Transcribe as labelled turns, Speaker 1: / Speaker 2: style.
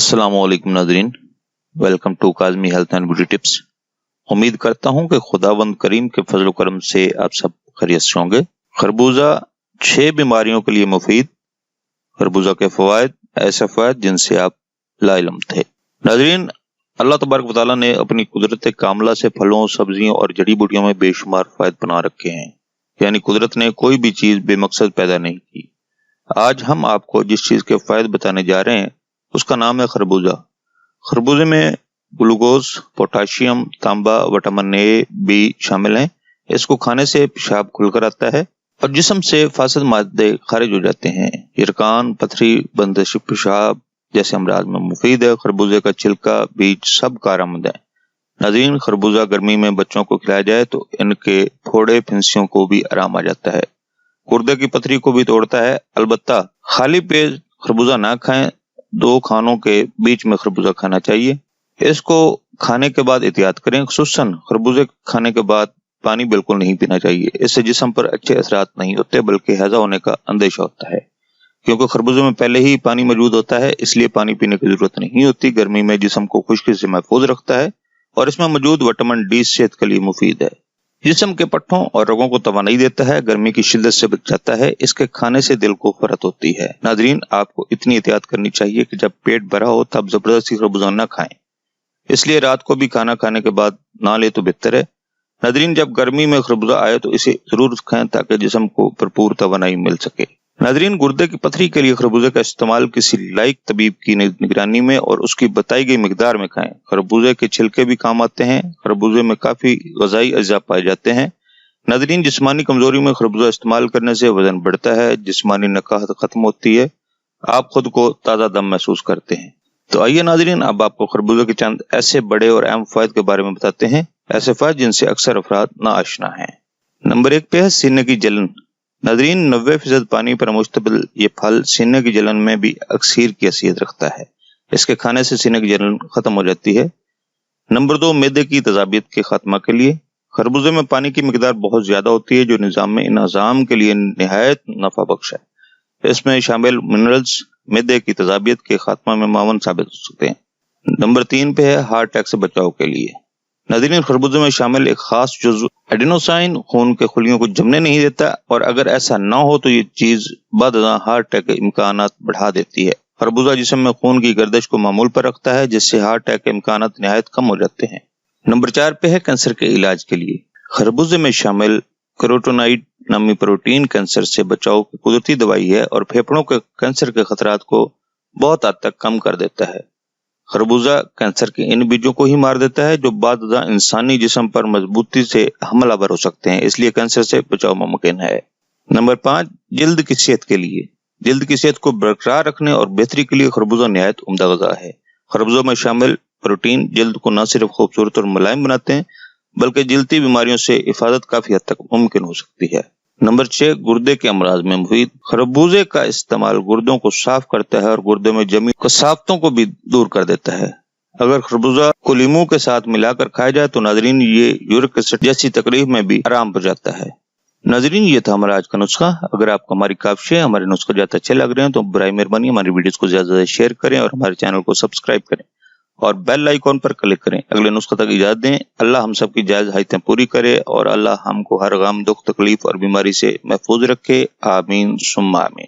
Speaker 1: अस्सलाम वालेकुम नाज़रीन, welcome to Kazmi health and beauty tips. उम्मीद करता हूं कि खुदावंद करीम के फजल करम से आप सब खैरियत से होंगे। खरबूजा 6 बीमारियों के लिए मुफीद। खरबूजा के फवायद, ऐसे फवायद जिनसे आप लाइलम थे। नाज़रीन, अल्लाह तबारक व तआला ने अपनी कुदरत कामला से फलों, सब्जियों और जड़ी बूटियों में बेशुमार फायद बना रखे हैं। यानी कुदरत ने कोई भी चीज बेमकसद पैदा नहीं की। आज हम आपको जिस चीज के फायदे बताने जा रहे हैं उसका नाम है खरबूजा। खरबूजे में ग्लूकोज, पोटाशियम, तांबा, विटामिन ए, बी शामिल हैं। इसको खाने से पेशाब खुलकर आता है और जिस्म से फासिद मादे खारिज हो जाते हैं। इरकान, पथरी, बंदिश पेशाब जैसे अमराज में मुफीद है। खरबूजे का छिलका, बीज सब कारआमद है। नाज़रीन, खरबूजा गर्मी में बच्चों को खिलाया जाए तो इनके फोड़े, फिंसियों को भी आराम आ जाता है। गुर्दे की पथरी को भी तोड़ता है। अलबत्ता खाली पेट खरबूजा ना खाएं, 2 खानों के बीच में खरबूजा खाना चाहिए। इसको खाने के बाद एहतियात करें। खुसूसन खरबूजे खाने के बाद पानी बिल्कुल नहीं पीना चाहिए। इससे जिस्म पर अच्छे असरात नहीं होते बल्कि हैजा होने का अंदेशा होता है। क्योंकि खरबूजे में पहले ही पानी मौजूद होता है, इसलिए पानी पीने की जरूरत नहीं होती। गर्मी में जिस्म को खुश्की से महफूज रखता है और इसमें मौजूद विटामिन डी सेहत के लिए मुफीद है। जिस्म के पट्टों और रगों को तवानाई देता है, गर्मी की शिद्दत से बचाता है। इसके खाने से दिल को फरहत होती है। नाज़रीन, आपको इतनी एहतियात करनी चाहिए कि जब पेट भरा हो तब जबरदस्ती खरबूजा न खाएं। इसलिए रात को भी खाना खाने के बाद ना ले तो बेहतर है। नाज़रीन, जब गर्मी में खरबूजा आए तो इसे जरूर खाएं ताकि जिस्म को भरपूर तवानाई मिल सके। नाज़रीन, गुर्दे की पथरी के लिए खरबूजे का इस्तेमाल किसी लायक तबीब की निगरानी में और उसकी बताई गई मिकदार में खाएं। खरबूजे के छिलके भी काम आते हैं। खरबूजे में काफी ग़िज़ाई अज्जा पाए जाते हैं। नाज़रीन, जिस्मानी कमजोरी में खरबूजा इस्तेमाल करने से वजन बढ़ता है, जिस्मानी नकाहत खत्म होती है, आप खुद को ताज़ा दम महसूस करते हैं। तो आइए नाज़रीन, अब आपको खरबूजे के चंद ऐसे बड़े और अहम फायदे के बारे में बताते हैं। ऐसे फायदे जिनसे अक्सर अफराद ना आशना है। नंबर 1 पे है सीने की जलन। नाज़रीन, 90% पानी पर मुश्तमिल ये फल सीने की जलन में भी अक्सीर की हैसियत रखता है। इसके खाने से सीने की जलन खत्म हो जाती है। नंबर 2 मैदे की तेजाबियत के खात्मा के लिए। खरबूजे में पानी की मिकदार बहुत ज्यादा होती है जो निजाम में इंतजाम के लिए निहायत नफा बख्श है। इसमें शामिल मिनरल्स मैदे की तेजाबियत के खात्मा में मावन साबित हो सकते हैं। नंबर 3 पे है हार्ट अटैक से बचाव के लिए। नाज़रीन, खरबूजे में शामिल एक खास जुज़्व एडेनोसाइन खून के खुलियों को जमने नहीं देता और अगर ऐसा ना हो तो ये चीज बाद हार्ट अटैक के इम्कानात बढ़ा देती है। खरबूजा जिस्म में खून की गर्दिश को मामूल पर रखता है जिससे हार्ट अटैक के इम्कानात निहायत कम हो जाते हैं। नंबर 4 पे है कैंसर के इलाज के लिए। खरबूजे में शामिल कैरोटीनॉइड नामी प्रोटीन कैंसर से बचाव की कुदरती दवाई है और फेफड़ों के कैंसर के खतरात को बहुत हद तक कम कर देता है। खरबूजा कैंसर के इन बीजों को ही मार देता है जो बाद इंसानी जिस्म पर मजबूती से हमलावर हो सकते हैं, इसलिए कैंसर से बचाव मुमकिन है। नंबर 5 जल्द की सेहत के लिए। जल्द की सेहत को बरकरार रखने और बेहतरी के लिए खरबूजा निहायत उम्दा ग़िज़ा है। खरबूजा में शामिल प्रोटीन जल्द को न सिर्फ खूबसूरत और मुलायम बनाते हैं बल्कि जल्दी बीमारियों से हिफाजत काफी हद तक मुमकिन हो सकती है। नंबर 6 गुर्दे के अमराज में मुफीद। खरबूजे का इस्तेमाल गुर्दों को साफ करता है और गुर्दे में जमी कसावतों को भी दूर कर देता है। अगर खरबूजा को लीमू के साथ मिलाकर खाया जाए तो नाज़रीन ये यूरिक एसिड जैसी तकलीफ में भी आराम हो जाता है। नाज़रीन, ये था हमारा आज का नुस्खा। अगर आपको हमारी काविशें, हमारे नुस्खे ज्यादा अच्छे लग रहे हैं तो बराए मेहरबानी हमारी वीडियोस को ज्यादा से ज्यादा शेयर करें और हमारे चैनल को सब्सक्राइब करें और बेल आइकॉन पर क्लिक करें। अगले नुस्खे तक इजाजत दें। अल्लाह हम सब की जायज हाजतें पूरी करे और अल्लाह हमको हर गम, दुख, तकलीफ और बीमारी से महफूज रखे। आमीन सुम्मा आमीन।